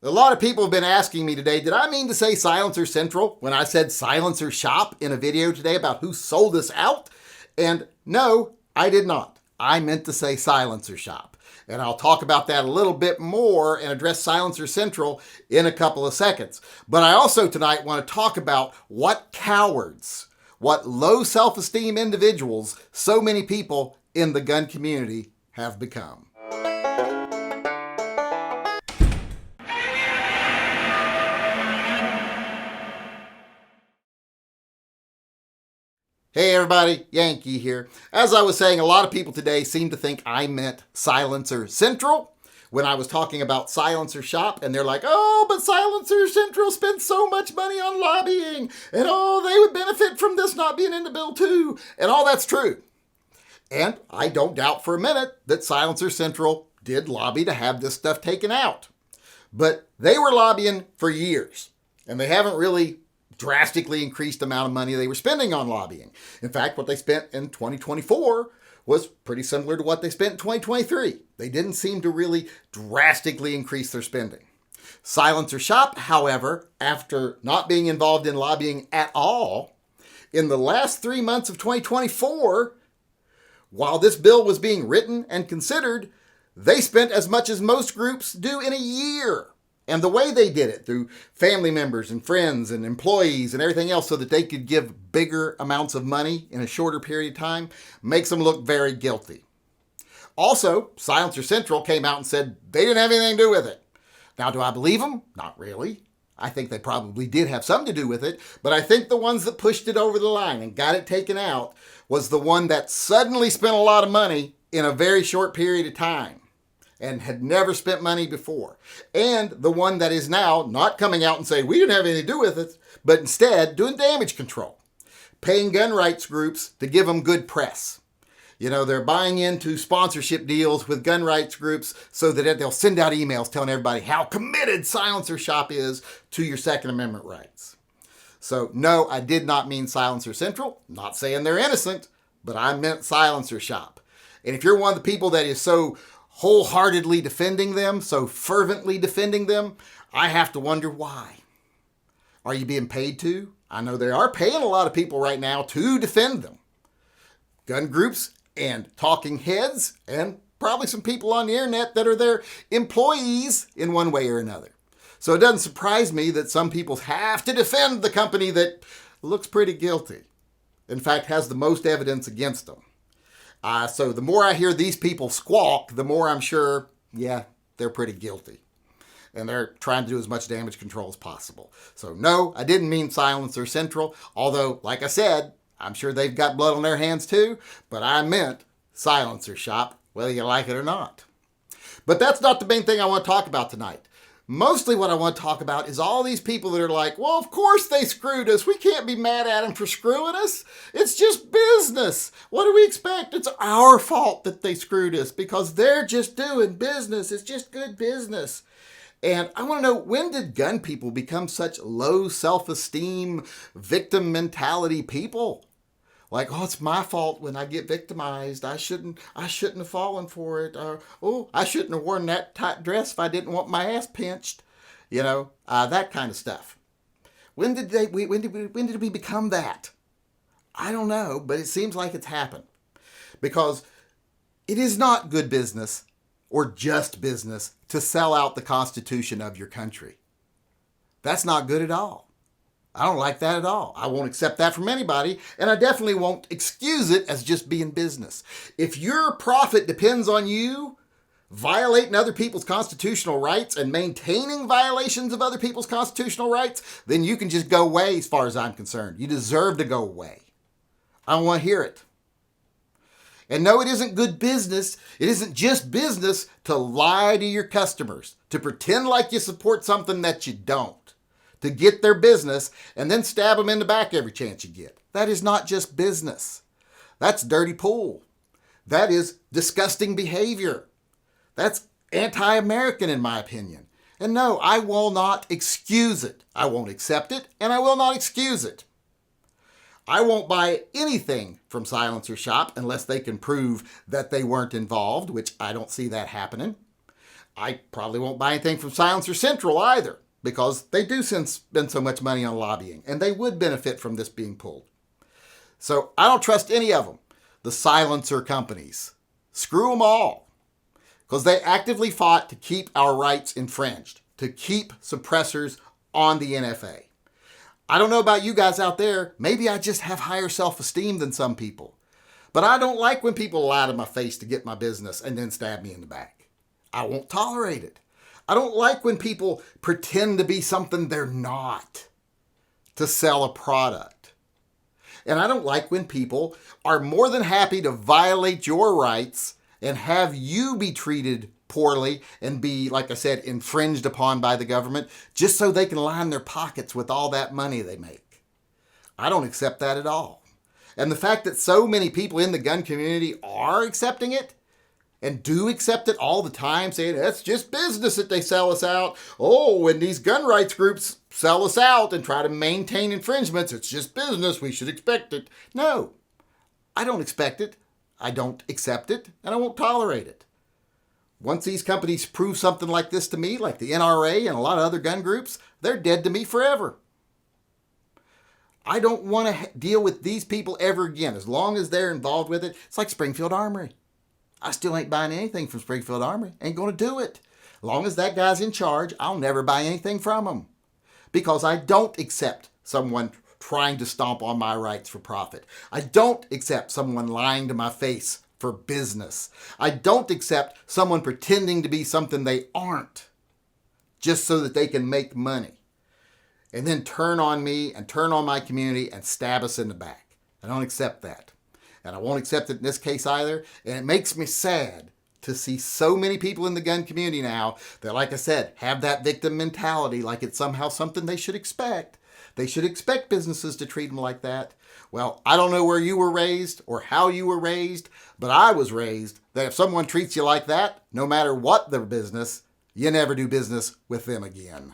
A lot of people have been asking me today, did I mean to say Silencer Central when I said Silencer Shop in a video today about who sold us out? And no, I did not. I meant to say Silencer Shop. And I'll talk about that a little bit more and address Silencer Central in a couple of seconds. But I also tonight want to talk about what cowards, what low self-esteem individuals so many people in the gun community have become. Hey everybody, Yankee here. As I was saying, a lot of people today seem to think I meant Silencer Central when I was talking about Silencer Shop, and they're like, oh, but Silencer Central spends so much money on lobbying, and oh, they would benefit from this not being in the bill too, and all that's true. And I don't doubt for a minute that Silencer Central did lobby to have this stuff taken out. But they were lobbying for years, and they haven't really drastically increased the amount of money they were spending on lobbying. In fact, what they spent in 2024 was pretty similar to what they spent in 2023. They didn't seem to really drastically increase their spending. Silencer Shop, however, after not being involved in lobbying at all, in the last 3 months of 2024, while this bill was being written and considered, they spent as much as most groups do in a year. And the way they did it, through family members and friends and employees and everything else so that they could give bigger amounts of money in a shorter period of time, makes them look very guilty. Also, Silencer Central came out and said they didn't have anything to do with it. Now, do I believe them? Not really. I think they probably did have something to do with it, but I think the ones that pushed it over the line and got it taken out was the one that suddenly spent a lot of money in a very short period of time and had never spent money before. And the one that is now not coming out and saying, we didn't have anything to do with it, but instead doing damage control, paying gun rights groups to give them good press. You know, they're buying into sponsorship deals with gun rights groups so that they'll send out emails telling everybody how committed Silencer Shop is to your Second Amendment rights. So no, I did not mean Silencer Central. Not saying they're innocent, but I meant Silencer Shop. And if you're one of the people that is so wholeheartedly defending them, so fervently defending them, I have to wonder why. Are you being paid to? I know they are paying a lot of people right now to defend them. Gun groups and talking heads and probably some people on the internet that are their employees in one way or another. So it doesn't surprise me that some people have to defend the company that looks pretty guilty. In fact, has the most evidence against them. So the more I hear these people squawk, the more I'm sure, yeah, they're pretty guilty. And they're trying to do as much damage control as possible. So no, I didn't mean Silencer Central. Although, like I said, I'm sure they've got blood on their hands too. But I meant Silencer Shop, whether you like it or not. But that's not the main thing I want to talk about tonight. Mostly what I want to talk about is all these people that are like, well, of course they screwed us. We can't be mad at them for screwing us. It's just business. What do we expect? It's our fault that they screwed us because they're just doing business. It's just good business. And I want to know, when did gun people become such low self-esteem, victim mentality people? Like, oh, it's my fault when I get victimized. I shouldn't have fallen for it. Or, oh, I shouldn't have worn that tight dress if I didn't want my ass pinched. You know, that kind of stuff. When did we become that? I don't know, but it seems like it's happened. Because it is not good business or just business to sell out the Constitution of your country. That's not good at all. I don't like that at all. I won't accept that from anybody, and I definitely won't excuse it as just being business. If your profit depends on you violating other people's constitutional rights and maintaining violations of other people's constitutional rights, then you can just go away as far as I'm concerned. You deserve to go away. I don't want to hear it. And no, it isn't good business. It isn't just business to lie to your customers, to pretend like you support something that you don't, to get their business and then stab them in the back every chance you get. That is not just business. That's dirty pool. That is disgusting behavior. That's anti-American in my opinion. And no, I will not excuse it. I won't accept it, and I will not excuse it. I won't buy anything from Silencer Shop unless they can prove that they weren't involved, which I don't see that happening. I probably won't buy anything from Silencer Central either, because they do spend so much money on lobbying, and they would benefit from this being pulled. So I don't trust any of them. The silencer companies. Screw them all. Because they actively fought to keep our rights infringed, to keep suppressors on the NFA. I don't know about you guys out there. Maybe I just have higher self-esteem than some people. But I don't like when people lie to my face to get my business and then stab me in the back. I won't tolerate it. I don't like when people pretend to be something they're not to sell a product. And I don't like when people are more than happy to violate your rights and have you be treated poorly and be, like I said, infringed upon by the government just so they can line their pockets with all that money they make. I don't accept that at all. And the fact that so many people in the gun community are accepting it and do accept it all the time, saying that's just business that they sell us out. Oh, and these gun rights groups sell us out and try to maintain infringements. It's just business. We should expect it. No, I don't expect it. I don't accept it, and I won't tolerate it. Once these companies prove something like this to me, like the NRA and a lot of other gun groups, they're dead to me forever. I don't want to deal with these people ever again. As long as they're involved with it, it's like Springfield Armory. I still ain't buying anything from Springfield Armory. Ain't going to do it. As long as that guy's in charge, I'll never buy anything from him. Because I don't accept someone trying to stomp on my rights for profit. I don't accept someone lying to my face for business. I don't accept someone pretending to be something they aren't just so that they can make money and then turn on me and turn on my community and stab us in the back. I don't accept that. And I won't accept it in this case either. And it makes me sad to see so many people in the gun community now that, like I said, have that victim mentality like it's somehow something they should expect. They should expect businesses to treat them like that. Well, I don't know where you were raised or how you were raised, but I was raised that if someone treats you like that, no matter what their business, you never do business with them again.